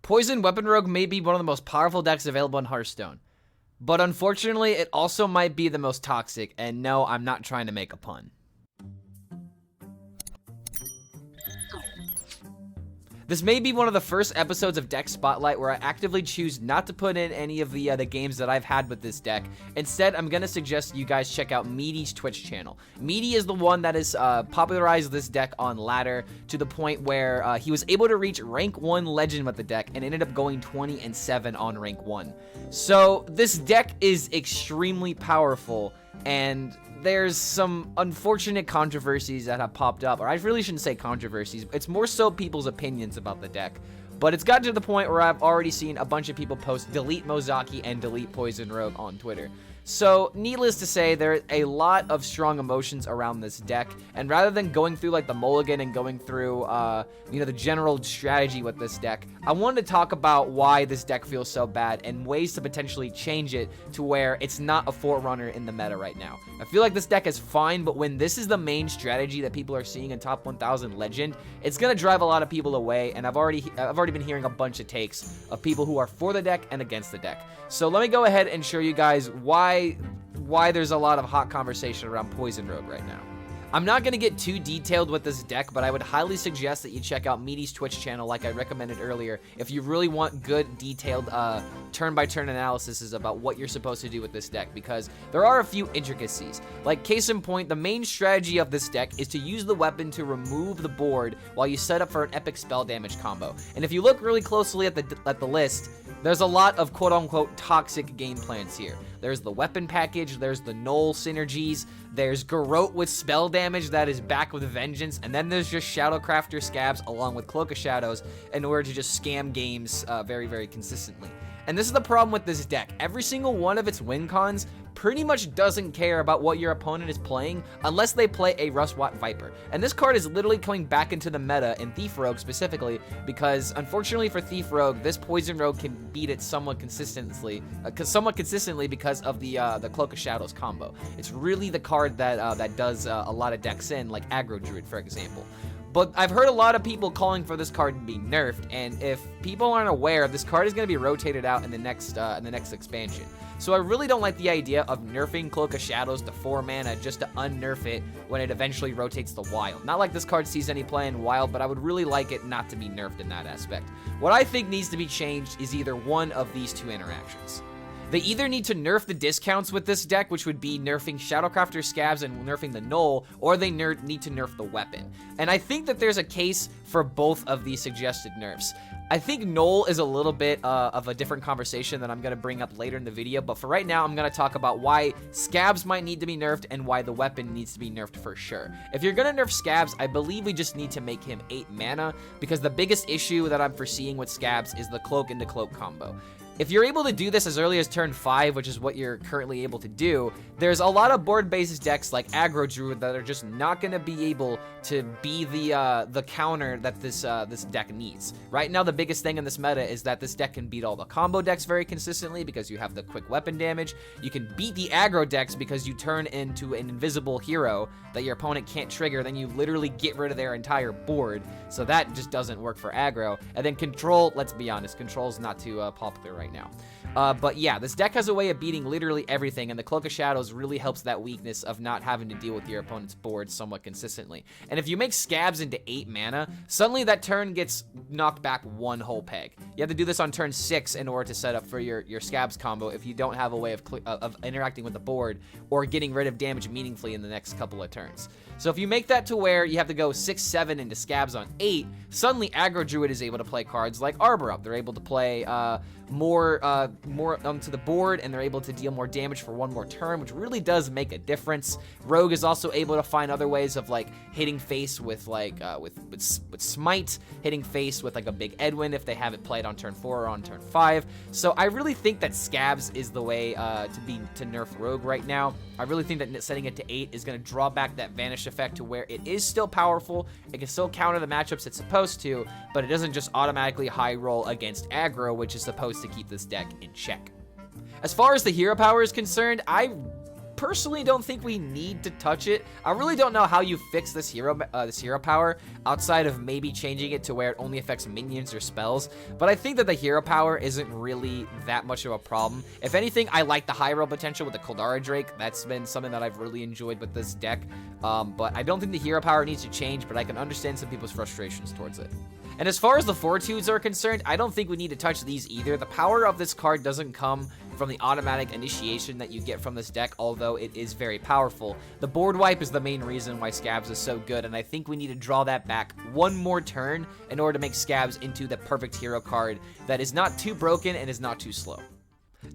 Poison Weapon Rogue may be one of the most powerful decks available in Hearthstone, but unfortunately it also might be the most toxic, and no, I'm not trying to make a pun. This may be one of the first episodes of Deck Spotlight where I actively choose not to put in any of the games that I've had with this deck. Instead, I'm going to suggest you guys check out Meati's Twitch channel. Meati is the one that has popularized this deck on ladder to the point where he was able to reach rank 1 legend with the deck and ended up going 20-7 on rank 1. So this deck is extremely powerful, and there's some unfortunate controversies that have popped up, or I really shouldn't say controversies, it's more so people's opinions about the deck. But it's gotten to the point where I've already seen a bunch of people post delete Mozaki and delete Poison Rogue on Twitter. So, needless to say, there are a lot of strong emotions around this deck, and rather than going through like the mulligan and going through, the general strategy with this deck, I wanted to talk about why this deck feels so bad and ways to potentially change it to where it's not a forerunner in the meta right now. I feel like this deck is fine, but when this is the main strategy that people are seeing in top 1000 Legend, it's gonna drive a lot of people away, and I've already been hearing a bunch of takes of people who are for the deck and against the deck. So let me go ahead and show you guys why there's a lot of hot conversation around Poison Rogue right now. I'm not going to get too detailed with this deck, but I would highly suggest that you check out Meati's Twitch channel like I recommended earlier if you really want good, detailed, turn-by-turn analysis about what you're supposed to do with this deck, because there are a few intricacies. Like, case in point, the main strategy of this deck is to use the weapon to remove the board while you set up for an epic spell damage combo. And if you look really closely at the list, there's a lot of quote-unquote toxic game plans here. There's the weapon package, there's the Null synergies, there's Garrote with spell damage that is back with a vengeance, and then there's just Shadowcrafter Scabs along with Cloak of Shadows in order to just scam games very, very consistently. And this is the problem with this deck. Every single one of its win cons pretty much doesn't care about what your opponent is playing unless they play a Rustwatt Viper. And this card is literally coming back into the meta in Thief Rogue specifically because, unfortunately for Thief Rogue, this Poison Rogue can beat it somewhat consistently because of the Cloak of Shadows combo. It's really the card that does a lot of decks in, like Aggro Druid, for example. But I've heard a lot of people calling for this card to be nerfed, and if people aren't aware, this card is going to be rotated out in the next expansion. So I really don't like the idea of nerfing Cloak of Shadows to 4 mana just to unnerf it when it eventually rotates to Wild. Not like this card sees any play in Wild, but I would really like it not to be nerfed in that aspect. What I think needs to be changed is either one of these two interactions. They either need to nerf the discounts with this deck, which would be nerfing Shadowcrafter Scabs and nerfing the Null, or they need to nerf the weapon. And I think that there's a case for both of these suggested nerfs. I think Null is a little bit of a different conversation that I'm going to bring up later in the video, but for right now, I'm going to talk about why Scabs might need to be nerfed and why the weapon needs to be nerfed for sure. If you're going to nerf Scabs, I believe we just need to make him 8 mana, because the biggest issue that I'm foreseeing with Scabs is the Cloak into Cloak combo. If you're able to do this as early as turn 5, which is what you're currently able to do, there's a lot of board-based decks like Aggro Druid that are just not going to be able to be the counter that this deck needs. Right now, the biggest thing in this meta is that this deck can beat all the combo decks very consistently because you have the quick weapon damage. You can beat the aggro decks because you turn into an invisible hero that your opponent can't trigger, then you literally get rid of their entire board. So that just doesn't work for aggro. And then control, let's be honest, control's not too popular right now. But yeah, this deck has a way of beating literally everything, and the Cloak of Shadows really helps that weakness of not having to deal with your opponent's board somewhat consistently. And if you make Scabs into 8 mana, suddenly that turn gets knocked back 1 whole peg. You have to do this on turn 6 in order to set up for your Scabs combo if you don't have a way of interacting with the board or getting rid of damage meaningfully in the next couple of turns. So if you make that to where you have to go 6, 7 into Scabs on 8, suddenly Aggro Druid is able to play cards like Arbor Up. They're able to play more to the board, and they're able to deal more damage for 1 more turn, which really does make a difference. Rogue is also able to find other ways of like hitting face with like with Smite, hitting face with like a big Edwin if they have it played on turn 4 or on turn 5. So I really think that Scabs is the way to nerf Rogue right now. I really think that setting it to 8 is going to draw back that Vanish effect to where it is still powerful. It can still counter the matchups it's supposed to, but it doesn't just automatically high roll against aggro, which is supposed to keep this deck in check. As far as the hero power is concerned, I personally don't think we need to touch it. I really don't know how you fix this hero power outside of maybe changing it to where it only affects minions or spells, but I think that the hero power isn't really that much of a problem. If anything, I like the high roll potential with the Kaldara Drake. That's been something that I've really enjoyed with this deck, but I don't think the hero power needs to change, but I can understand some people's frustrations towards it. And as far as the Fortitudes are concerned, I don't think we need to touch these either. The power of this card doesn't come from the automatic initiation that you get from this deck, although it is very powerful. The board wipe is the main reason why Scabs is so good, and I think we need to draw that back one more turn in order to make Scabs into the perfect hero card that is not too broken and is not too slow.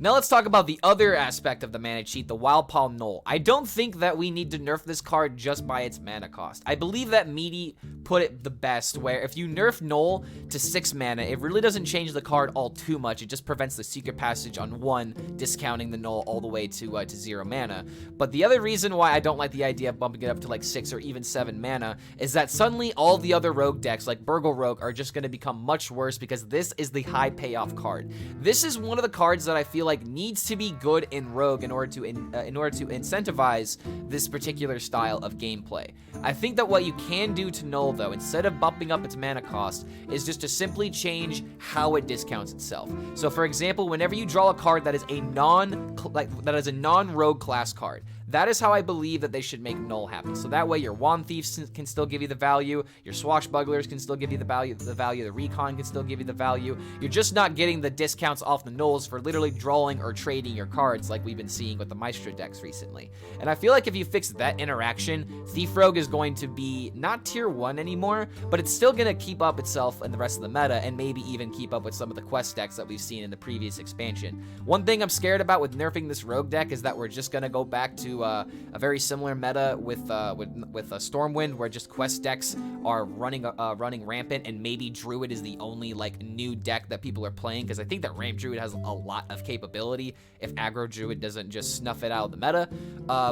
Now let's talk about the other aspect of the mana cheat, the Wild Paw Knoll. I don't think that we need to nerf this card just by its mana cost. I believe that Meati put it the best, where if you nerf Knoll to 6 mana, it really doesn't change the card all too much. It just prevents the Secret Passage on 1, discounting the Knoll all the way to 0 mana. But the other reason why I don't like the idea of bumping it up to like 6 or even 7 mana is that suddenly all the other rogue decks like Burgle Rogue are just going to become much worse because this is the high payoff card. This is one of the cards that I feel like needs to be good in Rogue in order to incentivize this particular style of gameplay. I think that what you can do to Knoll, though, instead of bumping up its mana cost, is just to simply change how it discounts itself. So, for example, whenever you draw a card that is a non-rogue class card, that is how I believe that they should make Knoll happen. So that way your Wand Thieves can still give you the value, your Swashbucklers can still give you the value, the Recon can still give you the value. You're just not getting the discounts off the Knolls for literally drawing or trading your cards like we've been seeing with the Maestro decks recently. And I feel like if you fix that interaction, Thief Rogue is going to be not tier 1 anymore, but it's still going to keep up itself in the rest of the meta and maybe even keep up with some of the quest decks that we've seen in the previous expansion. One thing I'm scared about with nerfing this Rogue deck is that we're just going to go back to a very similar meta with Stormwind, where just quest decks are running rampant, and maybe Druid is the only like new deck that people are playing, because I think that Ramp Druid has a lot of capability if Aggro Druid doesn't just snuff it out of the meta.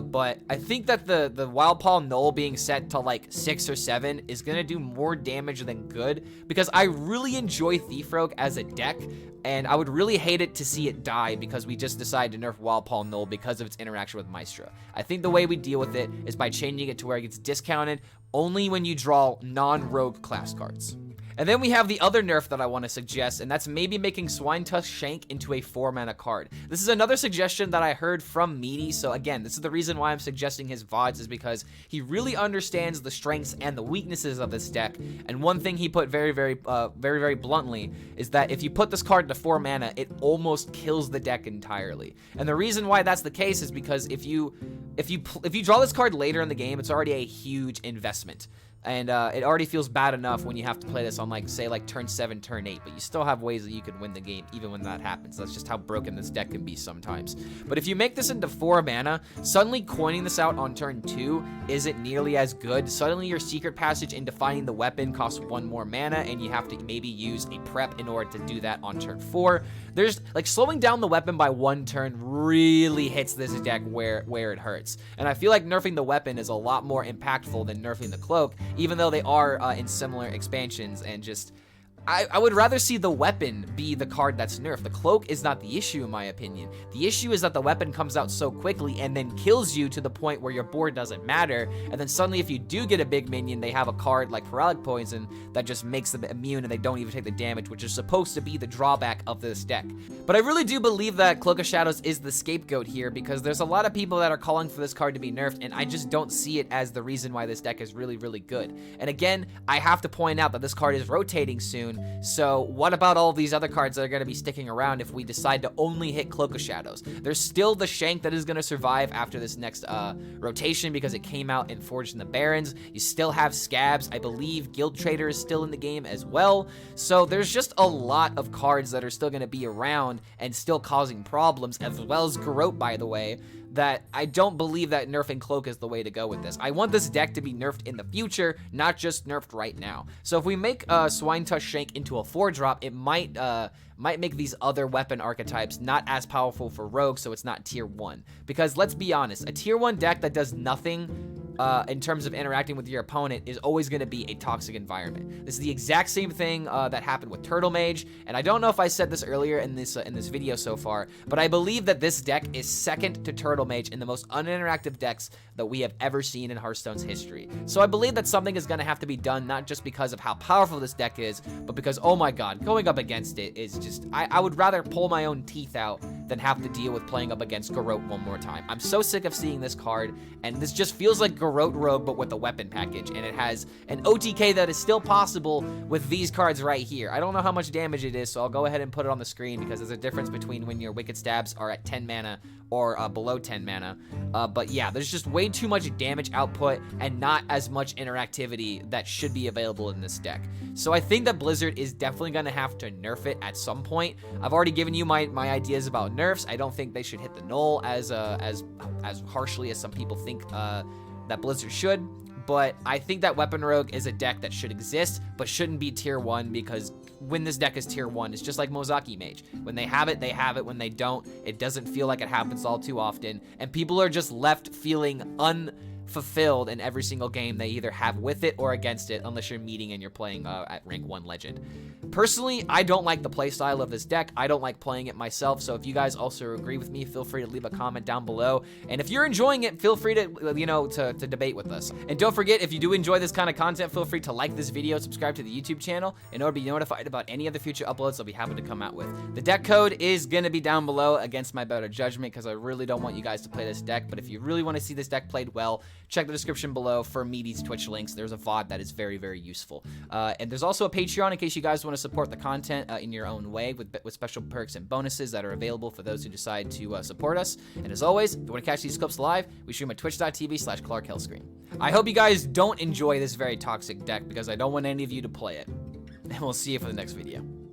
But I think that the Wild Paw Knoll being set to like 6 or 7 is gonna do more damage than good, because I really enjoy Thief Rogue as a deck, and I would really hate it to see it die because we just decided to nerf Wild Paw Knoll because of its interaction with Maestro. I think the way we deal with it is by changing it to where it gets discounted only when you draw non-rogue class cards. And then we have the other nerf that I want to suggest, and that's maybe making Swinetusk Shank into a 4-mana card. This is another suggestion that I heard from Meati, so again, this is the reason why I'm suggesting his VODs, is because he really understands the strengths and the weaknesses of this deck, and one thing he put very bluntly is that if you put this card to 4 mana, it almost kills the deck entirely. And the reason why that's the case is because if you draw this card later in the game, it's already a huge investment. And it already feels bad enough when you have to play this on, like, say, like, turn 7, turn 8. But you still have ways that you can win the game even when that happens. That's just how broken this deck can be sometimes. But if you make this into 4 mana, suddenly coining this out on turn 2 isn't nearly as good. Suddenly your Secret Passage into finding the weapon costs 1 more mana, and you have to maybe use a prep in order to do that on turn 4. There's, like, slowing down the weapon by 1 turn really hits this deck where it hurts. And I feel like nerfing the weapon is a lot more impactful than nerfing the cloak, even though they are in similar expansions, and just I would rather see the weapon be the card that's nerfed. The cloak is not the issue in my opinion. The issue is that the weapon comes out so quickly and then kills you to the point where your board doesn't matter, and then suddenly if you do get a big minion, they have a card like Paralytic Poison that just makes them immune and they don't even take the damage, which is supposed to be the drawback of this deck. But I really do believe that Cloak of Shadows is the scapegoat here, because there's a lot of people that are calling for this card to be nerfed, and I just don't see it as the reason why this deck is really good. And again, I have to point out that this card is rotating soon. So what about all these other cards that are going to be sticking around if we decide to only hit Cloak of Shadows? There's still the Shank that is going to survive after this next rotation because it came out in Forged in the Barrens. You still have Scabs. I believe Guild Trader is still in the game as well. So there's just a lot of cards that are still going to be around and still causing problems, as well as Garrote, by the way, that I don't believe that nerfing Cloak is the way to go with this. I want this deck to be nerfed in the future, not just nerfed right now. So if we make Swinetusk Shank into a 4-drop, it might make these other weapon archetypes not as powerful for Rogue, so it's not tier 1. Because let's be honest, a tier 1 deck that does nothing in terms of interacting with your opponent is always going to be a toxic environment. This is the exact same thing that happened with Turtle Mage, and I don't know if I said this earlier in this video so far, but I believe that this deck is second to Turtle Mage in the most uninteractive decks that we have ever seen in Hearthstone's history. So I believe that something is going to have to be done, not just because of how powerful this deck is, but because, oh my god, going up against it is just, I would rather pull my own teeth out than have to deal with playing up against Garrote one more time. I'm so sick of seeing this card, and this just feels like Garrote Rogue, but with a weapon package, and it has an OTK that is still possible with these cards right here. I don't know how much damage it is, so I'll go ahead and put it on the screen, because there's a difference between when your Wicked Stabs are at 10 mana or below 10 mana. But yeah, there's just way too much damage output and not as much interactivity that should be available in this deck. So I think that Blizzard is definitely going to have to nerf it at some point. I've already given you my ideas about nerfs. I don't think they should hit the null as harshly as some people think that Blizzard should. But I think that Weapon Rogue is a deck that should exist, but shouldn't be tier 1, because when this deck is tier 1, it's just like Mozaki Mage. When they have it, they have it. When they don't, it doesn't feel like it happens all too often. And people are just left feeling unfulfilled in every single game they either have with it or against it, unless you're meeting and you're playing at rank 1 legend. Personally, I don't like the playstyle of this deck. I don't like playing it myself, so if you guys also agree with me, feel free to leave a comment down below. And if you're enjoying it, feel free to, you know, to debate with us. And don't forget, if you do enjoy this kind of content, feel free to like this video, subscribe to the YouTube channel in order to be notified about any other future uploads I'll be happy to come out with. The deck code is going to be down below against my better judgment, because I really don't want you guys to play this deck, but if you really want to see this deck played well, check the description below for Meati's Twitch links. There's a VOD that is very, very useful. And there's also a Patreon in case you guys want to support the content in your own way with special perks and bonuses that are available for those who decide to support us. And as always, if you want to catch these clips live, we stream at twitch.tv/Clark HELLSCREAM. I hope you guys don't enjoy this very toxic deck, because I don't want any of you to play it. And we'll see you for the next video.